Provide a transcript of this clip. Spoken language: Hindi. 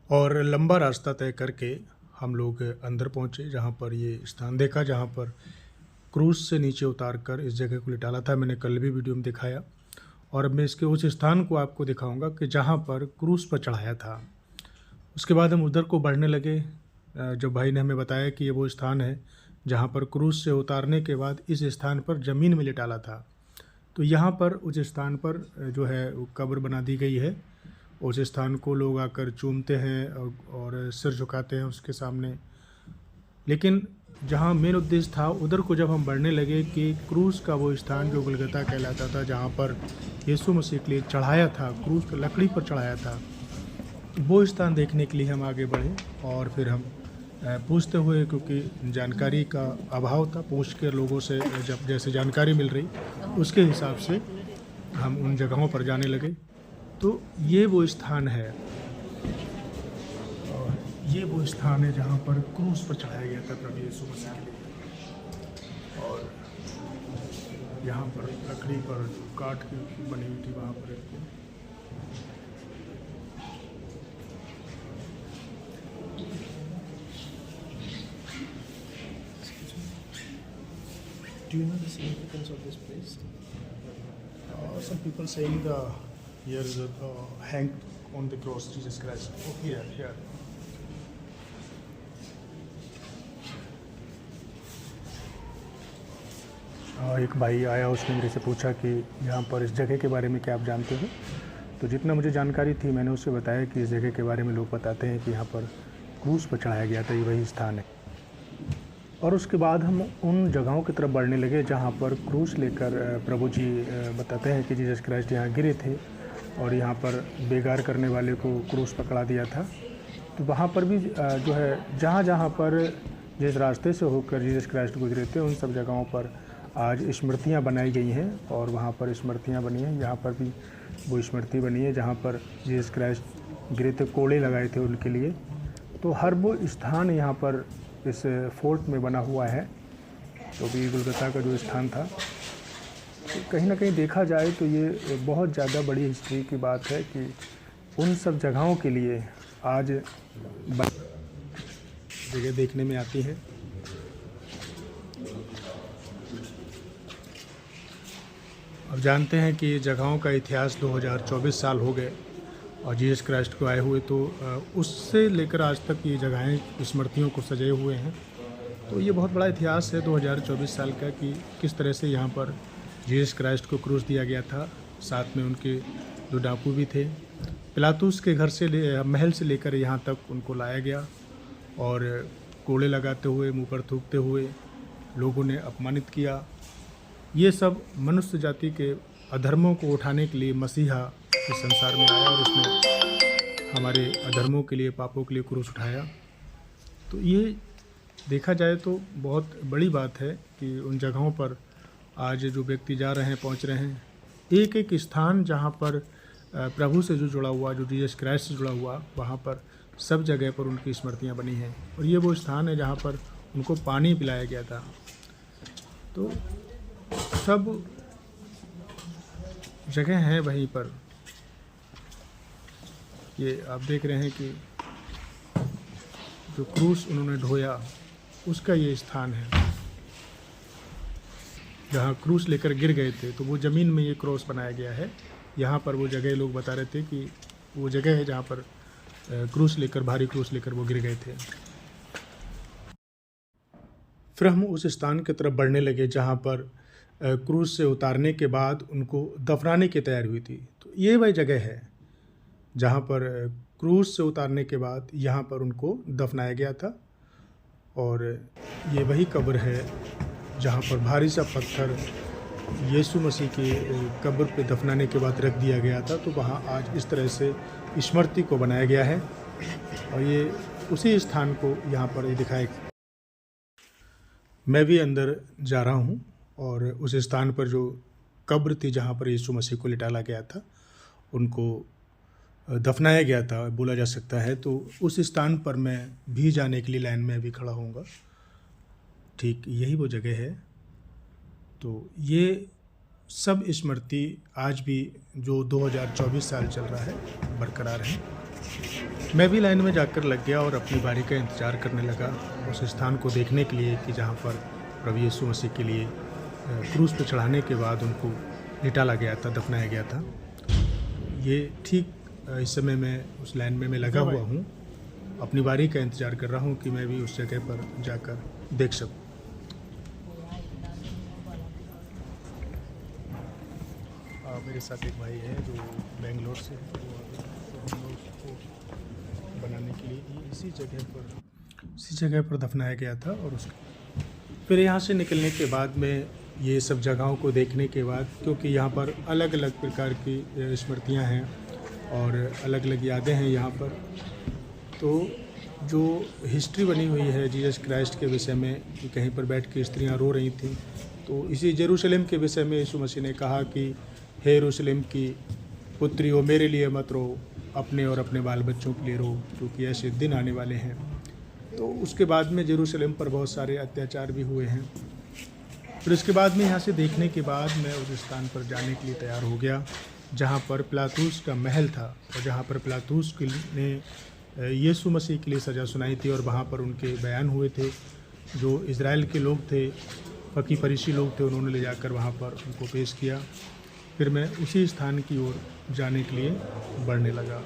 और लंबा रास्ता तय करके हम लोग अंदर पहुँचे, जहाँ पर ये स्थान देखा, जहाँ पर क्रूस से नीचे उतार कर इस जगह को लिटाला था। मैंने कल भी वीडियो में दिखाया, और अब मैं इसके उस स्थान को आपको दिखाऊंगा कि जहाँ पर क्रूस पर चढ़ाया था। उसके बाद हम उधर को बढ़ने लगे। जब भाई ने हमें बताया कि ये वो स्थान है जहाँ पर क्रूस से उतारने के बाद इस स्थान पर ज़मीन में लिटाला था। तो यहाँ पर उस स्थान पर जो है वो कब्र बना दी गई है। उस स्थान को लोग आकर चूमते हैं और सिर झुकाते हैं उसके सामने। लेकिन जहाँ मेन उद्देश्य था, उधर को जब हम बढ़ने लगे कि क्रूस का वो स्थान जो गुलगता कहलाता था, जहाँ पर यीशु मसीह के लिए चढ़ाया था, क्रूस पर लकड़ी पर चढ़ाया था, वो स्थान देखने के लिए हम आगे बढ़े। और फिर हम पूछते हुए, क्योंकि जानकारी का अभाव था, पूछ के लोगों से जब जैसे जानकारी मिल रही उसके हिसाब से हम उन जगहों पर जाने लगे। तो ये वो स्थान है, और ये वो स्थान है जहाँ पर क्रूस पर चढ़ाया गया था प्रभु यीशु मसीह के लिए। और यहाँ पर लकड़ी पर काट की बनी हुई थी, वहाँ पर एक Do you know the significance of this place? some people saying the here is a hanged on the cross Jesus Christ. Oh, here. एक भाई आया, उसने मेरे से पूछा कि यहाँ पर इस जगह के बारे में क्या आप जानते हो। तो जितना मुझे जानकारी थी मैंने उससे बताया कि इस जगह के बारे में लोग बताते हैं कि यहाँ पर क्रूस पर चढ़ाया गया था, ये वही स्थान है। और उसके बाद हम उन जगहों की तरफ बढ़ने लगे जहाँ पर क्रूस लेकर प्रभु जी बताते हैं कि जीसस क्राइस्ट यहाँ गिरे थे और यहाँ पर बेगार करने वाले को क्रूस पकड़ा दिया था। तो वहाँ पर भी जो है जहाँ पर जिस रास्ते से होकर जीसस क्राइस्ट गुजरे थे, उन सब जगहों पर आज स्मृतियाँ बनाई गई हैं। और वहाँ पर स्मृतियाँ बनी हैं, यहाँ पर भी वो स्मृति बनी है जहाँ पर जीसस क्राइस्ट गिरे थे, कोड़े लगाए थे उनके लिए। तो हर वो स्थान यहाँ पर इस फोर्ट में बना हुआ है, तो भी गुलगता का जो स्थान था। तो कहीं ना कहीं देखा जाए तो ये बहुत ज़्यादा बड़ी हिस्ट्री की बात है कि उन सब जगहों के लिए आज जगह देखने में आती है। अब जानते हैं कि जगहों का इतिहास 2024 साल हो गए और जीसस क्राइस्ट को आए हुए, तो उससे लेकर आज तक ये जगहें स्मृतियों को सजाए हुए हैं। तो ये बहुत बड़ा इतिहास है 2024 साल का कि किस तरह से यहाँ पर जीसस क्राइस्ट को क्रूस दिया गया था। साथ में उनके दो डाकू भी थे। पिलातुस के घर से महल से लेकर यहाँ तक उनको लाया गया और कोड़े लगाते हुए, मुँह पर थूकते हुए लोगों ने अपमानित किया। ये सब मनुष्य जाति के अधर्मों को उठाने के लिए मसीहा इस संसार में आया और उसने हमारे अधर्मों के लिए, पापों के लिए क्रूस उठाया। तो ये देखा जाए तो बहुत बड़ी बात है कि उन जगहों पर आज जो व्यक्ति जा रहे हैं, पहुंच रहे हैं, एक एक स्थान जहां पर प्रभु से जो जुड़ा हुआ, जो जीसस क्राइस्ट से जुड़ा हुआ, वहां पर सब जगह पर उनकी स्मृतियां बनी हैं। और ये वो स्थान है जहां पर उनको पानी पिलाया गया था। तो सब जगह हैं वहीं पर। ये आप देख रहे हैं कि जो क्रूस उन्होंने ढोया उसका ये स्थान है जहाँ क्रूस लेकर गिर गए थे। तो वो ज़मीन में ये क्रॉस बनाया गया है। यहाँ पर वो जगह लोग बता रहे थे कि वो जगह है जहाँ पर क्रूस लेकर, भारी क्रूस लेकर वो गिर गए थे। फिर हम उस स्थान की तरफ बढ़ने लगे जहाँ पर क्रूस से उतारने के बाद उनको दफनाने की तैयारी हुई थी। तो ये वही जगह है जहाँ पर क्रूस से उतारने के बाद यहाँ पर उनको दफनाया गया था। और ये वही कब्र है जहाँ पर भारी सा पत्थर यीशु मसीह की कब्र पे दफनाने के बाद रख दिया गया था। तो वहाँ आज इस तरह से स्मृति को बनाया गया है और ये उसी स्थान को यहाँ पर ये दिखाया। मैं भी अंदर जा रहा हूँ और उस स्थान पर जो कब्र थी जहाँ पर यीशु मसीह को लिटाला गया था, उनको दफनाया गया था बोला जा सकता है। तो उस स्थान पर मैं भी जाने के लिए लाइन में अभी खड़ा होऊंगा। ठीक यही वो जगह है। तो ये सब स्मृति आज भी जो 2024 साल चल रहा है बरकरार है। मैं भी लाइन में जाकर लग गया और अपनी बारी का इंतज़ार करने लगा उस स्थान को देखने के लिए कि जहाँ पर प्रभु यीशु मसीह के लिए क्रूस पे चढ़ाने के बाद उनको निटाला गया था, दफनाया गया था। ये ठीक इस समय मैं उस लाइन में मैं लगा हुआ हूँ, अपनी बारी का इंतज़ार कर रहा हूँ कि मैं भी उस जगह पर जाकर देख सकूँ। मेरे साथ एक भाई है जो बेंगलोर से है, तो हम लोग उसको बनाने के लिए इसी जगह पर दफनाया गया था। और उसके फिर यहाँ से निकलने के बाद में ये सब जगहों को देखने के बाद, क्योंकि यहाँ पर अलग अलग प्रकार की स्मृतियाँ हैं और अलग अलग यादें हैं यहाँ पर, तो जो हिस्ट्री बनी हुई है जीसस क्राइस्ट के विषय में कि कहीं पर बैठ के स्त्रियाँ रो रही थीं, तो इसी यरूशलेम के विषय में यीशु मसीह ने कहा कि हे यरूशलेम की पुत्री हो, मेरे लिए मत रो, अपने और अपने बाल बच्चों के लिए रो, क्योंकि ऐसे दिन आने वाले हैं। तो उसके बाद में यरूशलेम पर बहुत सारे अत्याचार भी हुए हैं। फिर उसके बाद में यहाँ से देखने के बाद मैं उस स्थान पर जाने के लिए तैयार हो गया जहाँ पर पिलातुस का महल था और जहाँ पर पिलातुस ने यीशु मसीह के लिए सज़ा सुनाई थी और वहाँ पर उनके बयान हुए थे। जो इज़राइल के लोग थे, फकी फरीसी लोग थे, उन्होंने ले जाकर वहाँ पर उनको पेश किया। फिर मैं उसी स्थान की ओर जाने के लिए बढ़ने लगा।